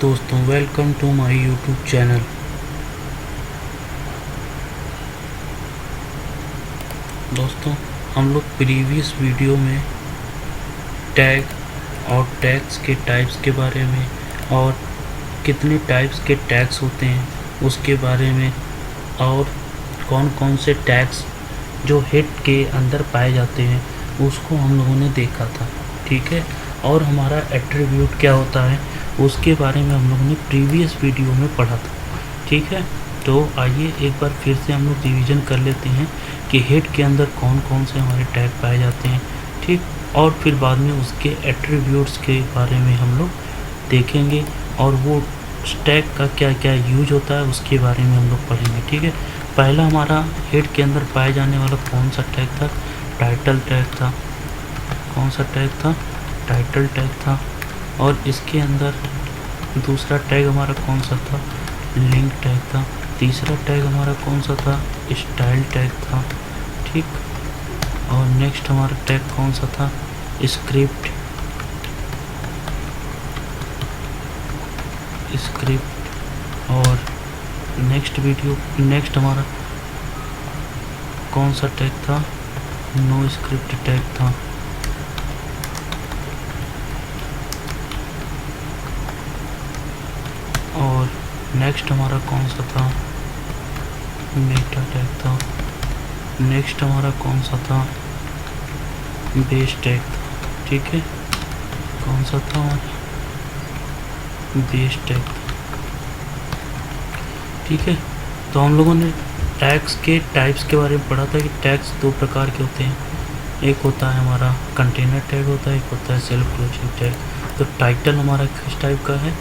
दोस्तों, welcome to my YouTube channel. दोस्तों, हम लोग प्रीवियस वीडियो में टैग और टैग्स के टाइप्स के बारे में और कितने टाइप्स के टैग्स होते हैं उसके बारे में और कौन कौन से टैग्स जो हिट के अंदर पाए जाते हैं उसको हम लोगों ने देखा था, ठीक है। और हमारा एट्रीब्यूट क्या होता है उसके बारे में हम लोगों ने प्रीवियस वीडियो में पढ़ा था, ठीक है। तो आइए एक बार फिर से हम लोग रिवीजन कर लेते हैं कि हिट के अंदर कौन कौन से हमारे टैग पाए जाते हैं, ठीक। और फिर बाद में उसके एट्रीब्यूट्स के बारे में हम लोग देखेंगे और वो टैग का क्या क्या यूज होता है उसके बारे में हम लोग पढ़ेंगे, ठीक है। पहला हमारा हिट के अंदर पाए जाने वाला कौन सा टैग था? टाइटल टैग था। कौन सा टैग था? टाइटल टैग था। और इसके अंदर दूसरा टैग हमारा कौन सा था? लिंक टैग था। तीसरा टैग हमारा कौन सा था? स्टाइल टैग था, ठीक। और नेक्स्ट हमारा टैग कौन सा था? स्क्रिप्ट और नेक्स्ट हमारा कौन सा टैग था? नो स्क्रिप्ट टैग था। और नेक्स्ट हमारा कौन सा था? मेटा टैग था। नेक्स्ट हमारा कौन सा था? बेस टैग था, ठीक है। कौन सा था हमारा? बेस टैग था, ठीक है। तो हम लोगों ने टैग्स के टाइप्स के बारे में पढ़ा था कि टैग्स दो प्रकार के होते हैं। एक होता है हमारा कंटेनर टैग होता है, एक होता है सेल्फ क्लोजिंग टैग। तो टाइटल हमारा किस टाइप का है?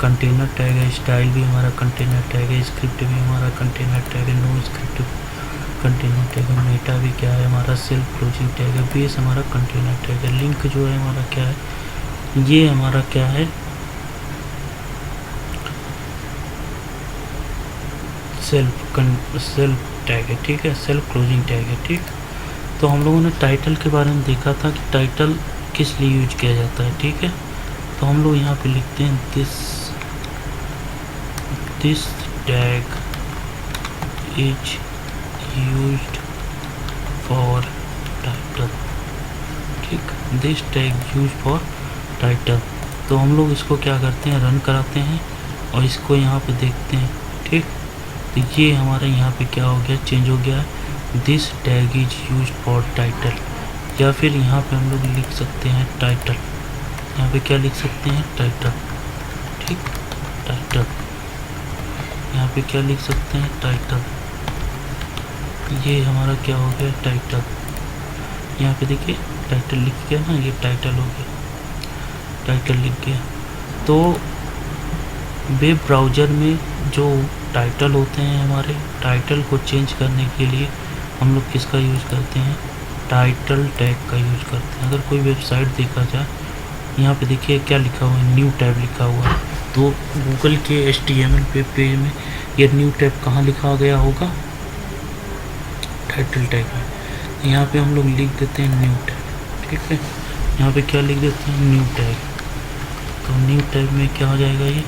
कंटेनर टैग है। स्टाइल भी हमारा कंटेनर टैग है। स्क्रिप्ट भी हमारा कंटेनर टैग है। नो स्क्रिप्ट कंटेनर टैग है। मेटा भी क्या है हमारा? सेल्फ क्लोजिंग टैग है। बेस हमारा कंटेनर टैग है। लिंक जो है हमारा क्या है? ये हमारा क्या है? सेल्फ टैग है, ठीक है। सेल्फ क्लोजिंग टैग है, ठीक। तो हम लोगों ने टाइटल के बारे में देखा था कि टाइटल किस लिए यूज किया जाता है, ठीक है। तो हम लोग यहाँ पे लिखते हैं this tag is used for title, ठीक। This tag use for title. तो हम लोग इसको क्या करते हैं? रन कराते हैं और इसको यहाँ पे देखते हैं, ठीक। तो ये हमारा यहाँ पे क्या हो गया? चेंज हो गया है। This tag is used for title. या फिर यहाँ पे हम लोग लिख सकते हैं टाइटल। यहाँ पे क्या लिख सकते हैं? टाइटल, ठीक। टाइटल यहाँ पे क्या लिख सकते हैं? टाइटल। ये हमारा क्या हो गया? टाइटल। यहाँ पे देखिए टाइटल लिख गया ना, ये टाइटल हो गया, टाइटल लिख गया। तो वेब ब्राउज़र में जो टाइटल होते हैं हमारे, टाइटल को चेंज करने के लिए हम लोग किसका यूज़ करते हैं? टाइटल टैग का यूज़ करते हैं। अगर कोई वेबसाइट देखा जाए, यहाँ पे देखिए क्या लिखा हुआ है? न्यू टैब लिखा हुआ है। तो गूगल के HTML पेज में ये न्यू टैब कहाँ लिखा गया होगा? टाइटल टैग में। यहाँ पे हम लोग लिख देते हैं न्यू टैग, ठीक है। यहाँ पे क्या लिख देते हैं? New tag. तो न्यू टैब में क्या हो जाएगा? ये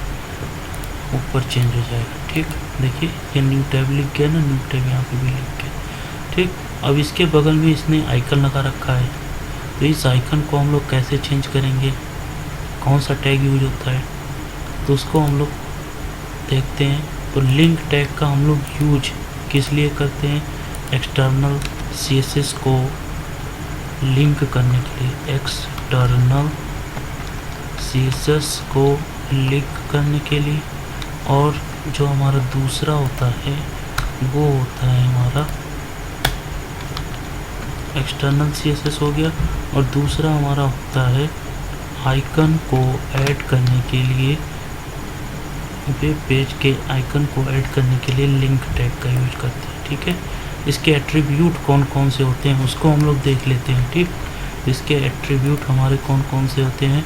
ऊपर चेंज हो जाएगा, ठीक। देखिए ये न्यू टैब लिख गया ना, न्यू टैब यहाँ पे भी लिख गया, ठीक। अब इसके बगल में इसने आइकन लगा रखा है। तो इस आइकन को हम लोग कैसे चेंज करेंगे? कौन सा टैग यूज होता है? तो उसको हम लोग देखते हैं। तो लिंक टैग का हम लोग यूज किस लिए करते हैं? एक्सटर्नल CSS को लिंक करने के लिए। एक्सटर्नल CSS को लिंक करने के लिए। और जो हमारा दूसरा होता है वो होता है हमारा एक्सटर्नल CSS हो गया। और दूसरा हमारा होता है आइकन को ऐड करने के लिए, वेब पेज के आइकन को ऐड करने के लिए लिंक टैग का यूज करते हैं, ठीक है। इसके एट्रीब्यूट कौन कौन से होते हैं उसको हम लोग देख लेते हैं, ठीक। इसके एट्रीब्यूट हमारे कौन कौन से होते हैं?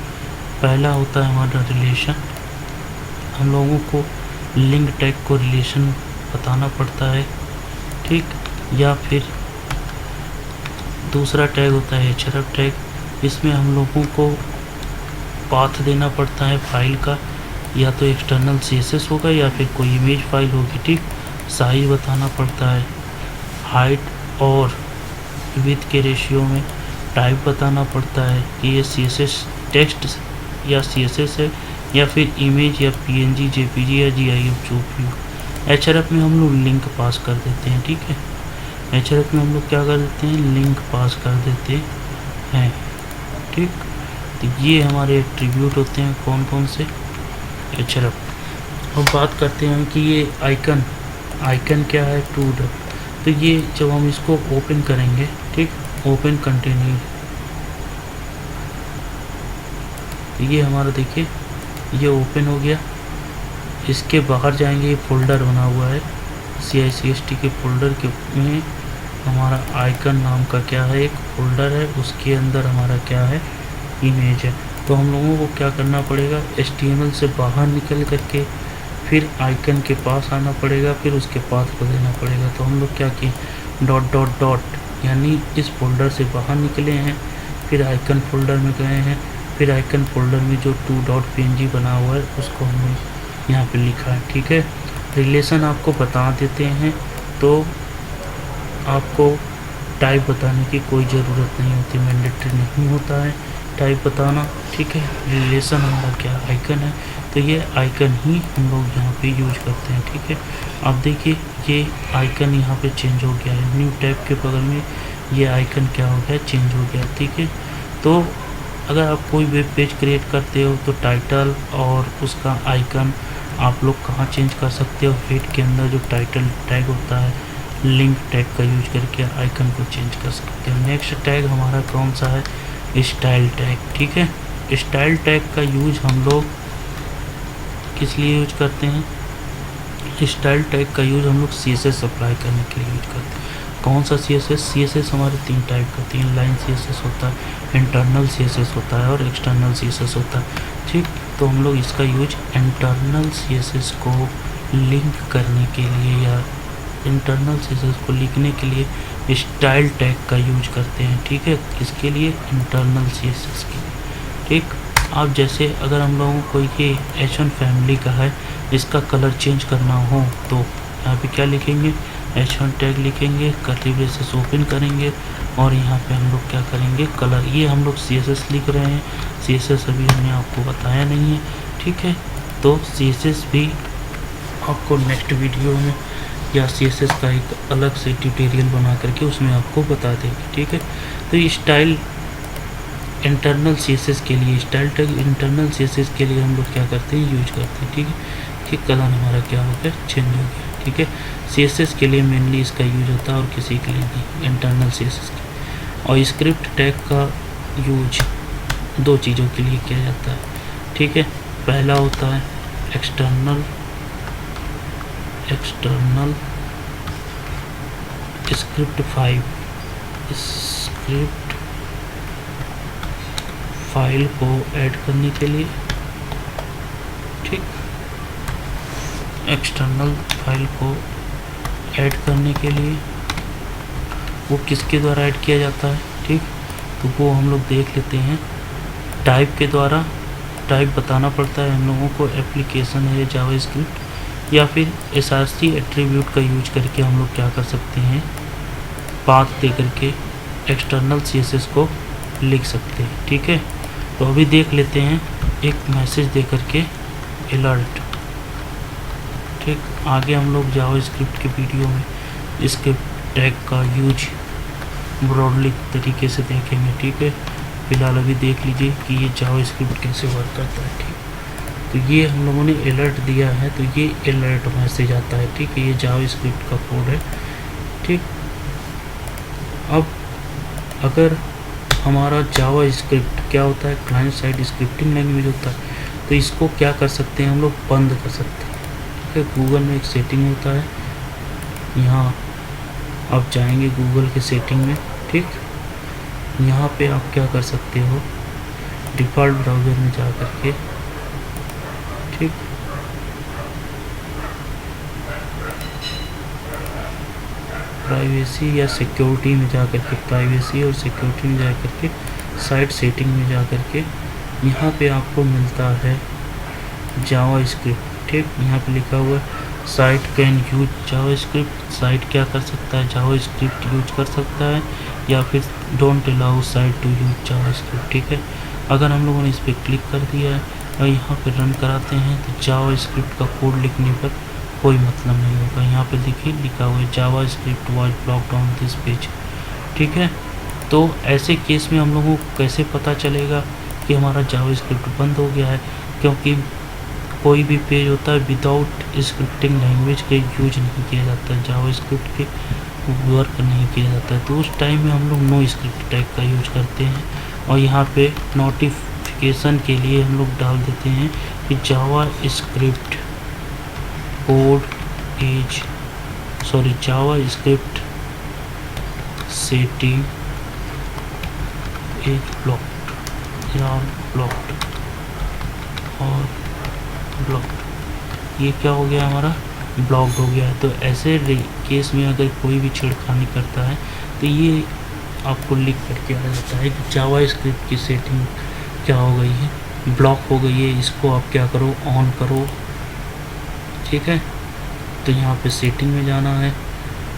पहला होता है हमारा रिलेशन। हम लोगों को लिंक टैग को रिलेशन बताना पड़ता है, ठीक। या फिर दूसरा टैग होता है href टैग। इसमें हम लोगों को पाथ देना पड़ता है फाइल का। या तो एक्सटर्नल CSS होगा या फिर कोई इमेज फाइल होगी, ठीक। साइज बताना पड़ता है, हाइट और विड्थ के रेशियो में, टाइप बताना पड़ता है कि ये CSS टेक्स्ट या CSS है या फिर इमेज या PNG, JPG या GIF जो भी हो। HRF में हम लोग लिंक पास कर देते हैं, ठीक है। HRF में हम लोग क्या कर देते हैं, लिंक पास कर देते हैं, ठीक। तो ये हमारे एट्रीब्यूट होते हैं कौन कौन से, HRF। अब बात करते हैं कि ये आइकन क्या है, टूल। तो ये जब हम इसको ओपन करेंगे, ठीक, ओपन कंटिन्यू, तो ये हमारा देखिए ये ओपन हो गया। इसके बाहर जाएंगे, ये फोल्डर बना हुआ है CICST के फोल्डर के में हमारा आइकन नाम का क्या है, एक फोल्डर है, उसके अंदर हमारा क्या है, इमेज है। तो हम लोगों को क्या करना पड़ेगा, HTML से बाहर निकल करके फिर आइकन के पास आना पड़ेगा, फिर उसके पाथ को देना पड़ेगा। तो हम लोग क्या किए, डॉट डॉट डॉट यानी इस फोल्डर से बाहर निकले हैं, फिर आइकन फोल्डर में गए हैं, फिर आइकन फोल्डर में जो 2.png बना हुआ है उसको हमने यहाँ पे लिखा है, ठीक है। रिलेशन आपको बता देते हैं, तो आपको टाइप बताने की कोई ज़रूरत नहीं होती, मैंडेटरी नहीं होता है टाइप बताना, ठीक है। रिलेशन हमारा क्या आइकन है, तो ये आइकन ही हम लोग यहाँ पे यूज करते हैं, ठीक है। अब देखिए ये आइकन यहाँ पे चेंज हो गया है, न्यू टैब के बगल में ये आइकन क्या हो गया, चेंज हो गया, ठीक है। तो अगर आप कोई वेब पेज क्रिएट करते हो तो टाइटल और उसका आइकन आप लोग कहाँ चेंज कर सकते हो, हेड के अंदर जो टाइटल टैग होता है, लिंक टैग का यूज करके आइकन को चेंज कर सकते हो। नेक्स्ट टैग हमारा कौन सा है, स्टाइल टैग, ठीक है। स्टाइल टैग का यूज हम लोग किस लिए यूज करते हैं, स्टाइल टैग का यूज हम लोग CSS अप्लाई करने के लिए यूज करते हैं। कौन सा CSS हमारे 3 टाइप का, 3 लाइन CSS होता है, इंटरनल CSS होता है और एक्सटर्नल CSS होता है, ठीक। तो हम लोग इसका यूज इंटरनल CSS को लिंक करने के लिए या इंटरनल CSS को लिखने के लिए स्टाइल टैग का यूज करते हैं, ठीक है। इसके लिए इंटरनल CSS के लिए, ठीक। आप जैसे अगर हम लोगों को ये H1 फैमिली का है, इसका कलर चेंज करना हो तो यहाँ पे क्या लिखेंगे, H1 टैग लिखेंगे, कर्ली ब्रेसेस ओपन करेंगे और यहाँ पे हम लोग क्या करेंगे, कलर। ये हम लोग CSS लिख रहे हैं, CSS अभी हमने आपको बताया नहीं है, ठीक है। तो CSS भी आपको नेक्स्ट वीडियो में या CSS का एक अलग से ट्यूटोरियल बना करके उसमें आपको बता देंगे, ठीक है। तो ये स्टाइल इंटरनल CSS के लिए, स्टाइल टैग इंटरनल CSS के लिए हम लोग क्या करते हैं, यूज करते हैं, ठीक है। कि कलर हमारा क्या हो गया, चेंज हो गया, ठीक है। CSS के लिए मेनली इसका यूज होता है और किसी के लिए नहीं, इंटरनल CSS के। और स्क्रिप्ट टैग का यूज 2 चीज़ों के लिए किया जाता है, ठीक है। पहला होता है एक्सटर्नल स्क्रिप्ट फाइल को ऐड करने के लिए, ठीक। एक्सटर्नल फाइल को ऐड करने के लिए वो किसके द्वारा ऐड किया जाता है, ठीक। तो वो हम लोग देख लेते हैं, टाइप के द्वारा। टाइप बताना पड़ता है हम लोगों को, एप्लीकेशन है जावास्क्रिप्ट या फिर SRC एट्रीब्यूट का यूज करके हम लोग क्या कर सकते हैं, पाथ दे करके एक्सटर्नल CSS को लिख सकते हैं, ठीक है। तो अभी देख लेते हैं एक मैसेज दे करके अलर्ट, ठीक। आगे हम लोग जावास्क्रिप्ट के वीडियो में इसके टैग का यूज ब्रॉडली तरीके से देखेंगे, ठीक है। फिलहाल अभी देख लीजिए कि ये जावास्क्रिप्ट कैसे वर्क करता है, ठीक। तो ये हम लोगों ने अलर्ट दिया है, तो ये अलर्ट मैसेज आता है, ठीक है। ये जावास्क्रिप्ट का कोड है, ठीक। अब अगर हमारा जावास्क्रिप्ट क्या होता है, क्लाइंट साइड स्क्रिप्टिंग लैंग्वेज होता है, तो इसको क्या कर सकते हैं, हम लोग बंद कर सकते हैं, ठीक है। गूगल में एक सेटिंग होता है, यहाँ आप जाएंगे गूगल के सेटिंग में, ठीक। यहाँ पे आप क्या कर सकते हो, डिफ़ॉल्ट ब्राउज़र में जा कर के, ठीक। प्राइवेसी या सिक्योरिटी में जा कर के, प्राइवेसी और सिक्योरिटी में जा कर के, साइट सेटिंग में जा कर के, यहाँ पे आपको मिलता है जावा स्क्रिप्ट। ठीक, यहाँ पे लिखा हुआ है site can use Java script. Site क्या कर सकता है, जावा स्क्रिप्ट यूज कर सकता है, या फिर don't allow site to use JavaScript. ठीक है, अगर हम लोगों ने इस पर क्लिक कर दिया है और यहाँ पे रन कराते हैं तो जावा स्क्रिप्ट का कोड लिखने पर कोई मतलब नहीं होगा। यहाँ पे देखिए लिखा हुआ है JavaScript was blocked on this page. ठीक है, तो ऐसे केस में हम लोगों को कैसे पता चलेगा कि हमारा जावा स्क्रिप्ट बंद हो गया है, क्योंकि कोई भी पेज होता है विदाउट स्क्रिप्टिंग लैंग्वेज के यूज नहीं किया जाता है, जावा स्क्रिप्ट के वर्क नहीं किया जाता है। तो उस टाइम में हम लोग नो स्क्रिप्ट टैग का यूज करते हैं और यहाँ पे नोटिफिकेशन के लिए हम लोग डाल देते हैं कि JavaScript code is JavaScript setting is blocked या ब्लॉक्ड और ब्लॉक्ड। ये क्या हो गया, हमारा ब्लॉक्ड हो गया है। तो ऐसे केस में अगर कोई भी छेड़खानी करता है तो ये आपको लिख करके आ जाता है कि जावा स्क्रिप्ट की सेटिंग क्या हो गई है, ब्लॉक हो गई है, इसको आप क्या करो, ऑन करो। ठीक है, तो यहाँ पे सेटिंग में जाना है।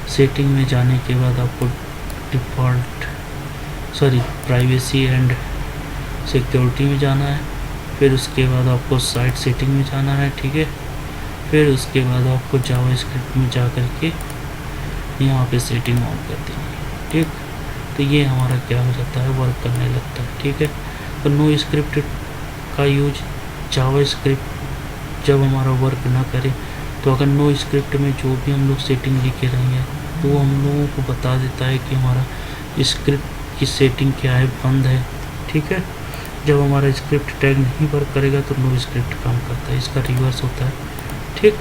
सेटिंग में जाने के बाद आपको प्राइवेसी एंड सिक्योरिटी में जाना है। फिर उसके बाद आपको साइट सेटिंग में जाना है। ठीक है, फिर उसके बाद आपको जावा स्क्रिप्ट में जा कर के यहाँ पे सेटिंग ऑन कर देंगे। ठीक, तो ये हमारा क्या हो जाता है, वर्क करने लगता है। ठीक है, तो नो स्क्रिप्ट का यूज जावा स्क्रिप्ट जब हमारा वर्क ना करे, तो अगर नो स्क्रिप्ट में जो भी हम लोग सेटिंग लिखे रहेंगे तो वो हम लोगों को बता देता है कि हमारा स्क्रिप्ट की सेटिंग क्या है, बंद है। ठीक है, जब हमारा स्क्रिप्ट टैग नहीं वर्क करेगा तो नो स्क्रिप्ट काम करता है, इसका रिवर्स होता है। ठीक,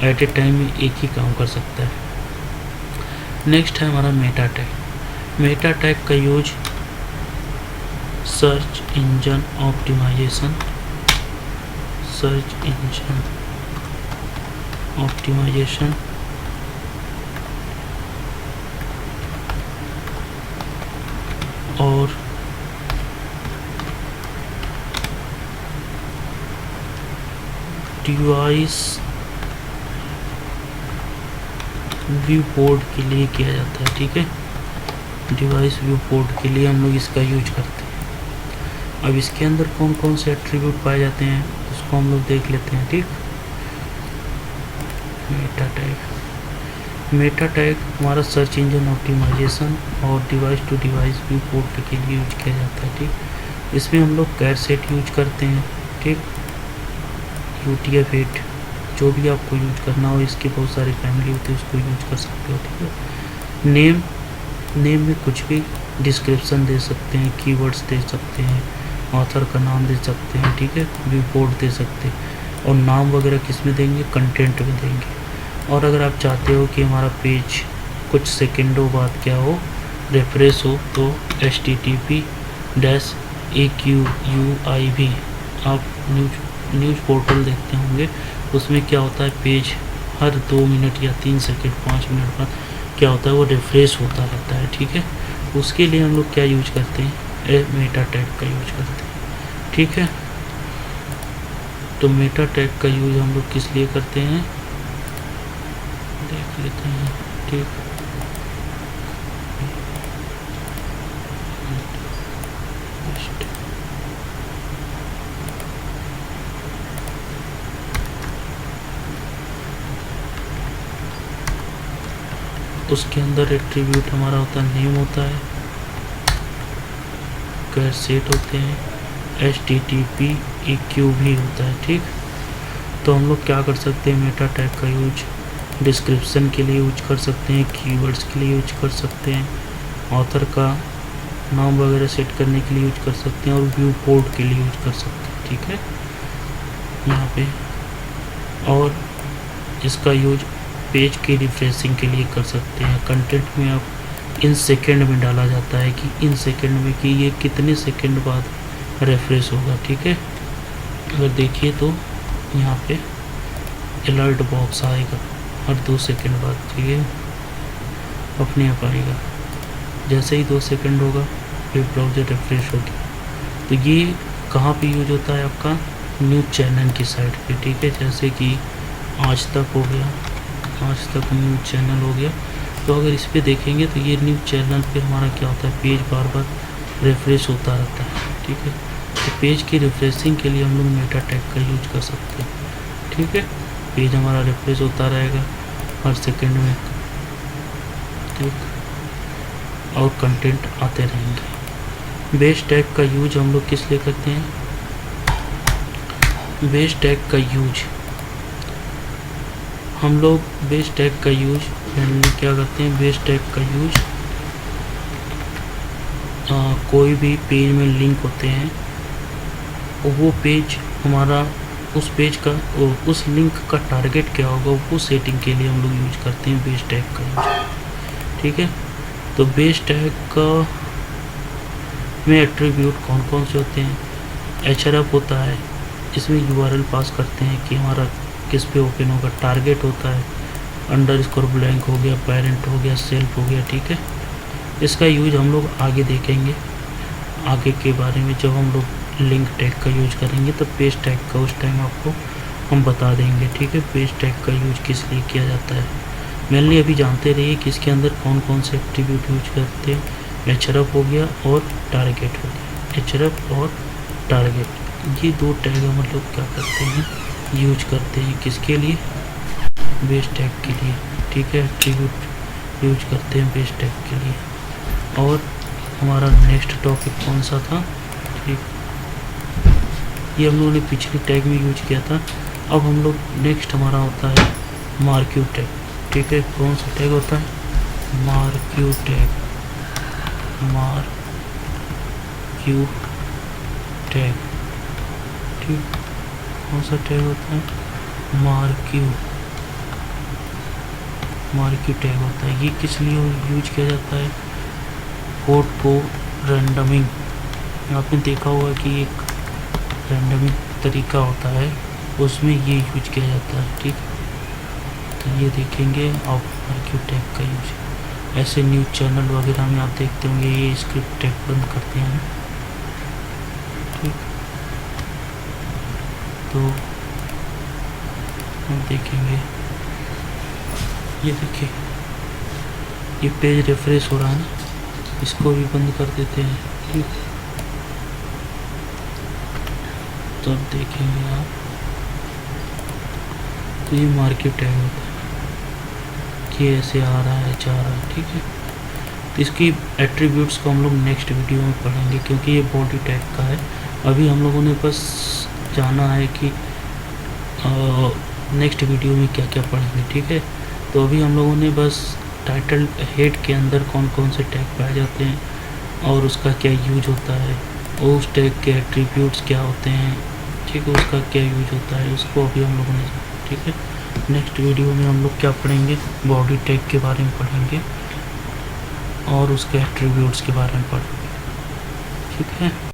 एट ए टाइम में एक ही काम कर सकता है। नेक्स्ट है हमारा मेटा टैग। मेटा टैग का यूज सर्च इंजन ऑप्टिमाइजेशन और डिवाइस व्यू पोर्ट के लिए किया जाता है। ठीक है, डिवाइस व्यू पोर्ट के लिए हम लोग इसका यूज करते हैं। अब इसके अंदर कौन कौन से एट्रीब्यूट पाए जाते हैं उसको हम लोग देख लेते हैं। ठीक, मेटा टैग हमारा सर्च इंजन ऑप्टिमाइजेशन और device to device viewport के लिए यूज किया जाता है। ठीक, इसमें हम लोग कैर सेट यूज करते हैं। ठीक, UTF-8 जो भी आपको यूज करना हो, इसकी बहुत सारी फैमिली होती है, उसको यूज कर सकते हो। ठीक है, नेम में कुछ भी डिस्क्रिप्शन दे सकते हैं, कीवर्ड्स दे सकते हैं, ऑथर का नाम दे सकते हैं। ठीक है, व्यू पोर्ट दे सकते हैं, और नाम वगैरह किस में देंगे, कंटेंट में देंगे। और अगर आप चाहते हो कि हमारा पेज कुछ सेकेंडों बाद क्या हो, रिफ्रेश हो, तो http://AQUIV आप न्यूज़ पोर्टल देखते होंगे, उसमें क्या होता है, पेज हर 2 मिनट या 3 सेकंड 5 मिनट बाद क्या होता है, वो रिफ्रेश होता रहता है। ठीक है, उसके लिए हम लोग क्या यूज करते हैं, मेटा टैग का यूज करते हैं। ठीक है, तो मेटा टैग का यूज हम लोग किस लिए करते हैं देख लेते हैं। ठीक, उसके अंदर एट्रीब्यूट हमारा होता है, नेम होता है, कैर सेट होते हैं, http://EQ भी होता है। ठीक, तो हम लोग क्या कर सकते हैं, मेटा टैग का यूज डिस्क्रिप्शन के लिए यूज कर सकते हैं, कीवर्ड्स के लिए यूज कर सकते हैं, ऑथर का नाम वगैरह सेट करने के लिए यूज कर सकते हैं, और व्यू पोर्ट के लिए यूज कर सकते हैं। ठीक है, यहाँ पे और इसका यूज पेज की रिफ्रेशिंग के लिए कर सकते हैं। कंटेंट में आप इन सेकंड में डाला जाता है कि इन सेकंड में कि ये कितने सेकंड बाद रिफ्रेश होगा। ठीक है, अगर देखिए तो यहाँ पे अलर्ट बॉक्स आएगा हर 2 सेकंड बाद, ठीक है, अपने आप आएगा। जैसे ही 2 सेकंड होगा फिर ब्राउज़र रिफ्रेश होगी। तो ये कहाँ पे यूज होता है आपका, न्यूज़ चैनल की साइट पे, ठीक है। जैसे कि आज तक हो गया, आज तक न्यूज़ चैनल हो गया। तो अगर इस पे देखेंगे तो ये न्यूज़ चैनल पे हमारा क्या होता है, पेज बार बार रिफ्रेश होता रहता है, ठीक है। तो पेज की रिफ्रेशिंग के लिए हम लोग मेटा टैग का यूज कर सकते हैं, ठीक है। पेज हमारा रिफ्रेश होता रहेगा हर सेकंड में, ठीक, और कंटेंट आते रहेंगे। बेस टैग का यूज हम लोग किस लिए करते हैं, बेस टैग का यूज हम लोग बेस टैग का यूज मेनली क्या करते हैं, बेस टैग का यूज कोई भी पेज में लिंक होते हैं, वो पेज हमारा उस पेज का उस लिंक का टारगेट क्या होगा वो सेटिंग के लिए हम लोग यूज करते हैं बेस टैग का यूज, ठीक है। तो बेस टैग का में एट्रीब्यूट कौन कौन से होते हैं, href होता है, इसमें URL पास करते हैं कि हमारा किस पे ओपन होगा, टारगेट होता है, अंडरस्कोर ब्लैंक हो गया, पेरेंट हो गया, सेल्फ हो गया, ठीक है। इसका यूज हम लोग आगे देखेंगे, आगे के बारे में जब हम लोग लिंक टैग का यूज करेंगे तो पेज टैग का उस टाइम आपको हम बता देंगे, ठीक है। पेज टैग का यूज किस लिए किया जाता है मेनली अभी जानते रहिए कि इसके अंदर कौन कौन से एट्रीब्यूट यूज करते हैं, href हो गया और टारगेट हो गया, href और टारगेट, ये दो टैग हम लोग क्या करते हैं, यूज करते हैं किसके लिए, बेस टैग के लिए, ठीक है। एट्रीब्यूट यूज करते हैं बेस टैग के लिए। और हमारा नेक्स्ट टॉपिक कौन सा था, ठीक, ये हम लोगों ने पिछले टैग में यूज किया था। अब हम लोग नेक्स्ट हमारा होता है मार्क्यू टैग, ठीक है। कौन सा टैग होता है, मार्क्यू टैग, मार्क्यू टैग, ठीक, कौन सा टैग होता है, मार्क्यू टैग होता है। ये किस लिए यूज किया जाता है, कोड को रैंडमिंग, आपने देखा होगा कि एक रैंडमिंग तरीका होता है उसमें ये यूज किया जाता है, ठीक। तो ये देखेंगे आप मार्क्यू टैग का यूज, ऐसे न्यूज़ चैनल वगैरह में आप देखते होंगे ये स्क्रिप्ट टैग बंद करते हैं, ठीक। तो हम देखेंगे, ये देखिए ये पेज रिफ्रेश हो रहा है ना, इसको भी बंद कर देते हैं, ठीक। तो अब देखेंगे आप, तो ये मार्क्यू टैग होता है कि ऐसे आ रहा है, जा रहा है, ठीक है। इसकी एट्रीब्यूट्स को हम लोग नेक्स्ट वीडियो में पढ़ेंगे क्योंकि ये बॉडी टैग का है। अभी हम लोगों ने बस जाना है कि नेक्स्ट वीडियो में क्या क्या पढ़ेंगे, ठीक है। तो अभी हम लोगों ने बस टाइटल हेड के अंदर कौन कौन से टैग पाए जाते हैं और उसका क्या यूज होता है, और उस टैग के एट्रीब्यूट्स क्या होते हैं, ठीक है, उसका क्या यूज होता है, उसको अभी हम लोगों ने, ठीक है। नेक्स्ट वीडियो में हम लोग क्या पढ़ेंगे, बॉडी टैग के बारे में पढ़ेंगे और उसके एट्रीब्यूट्स के बारे में पढ़ेंगे, ठीक है।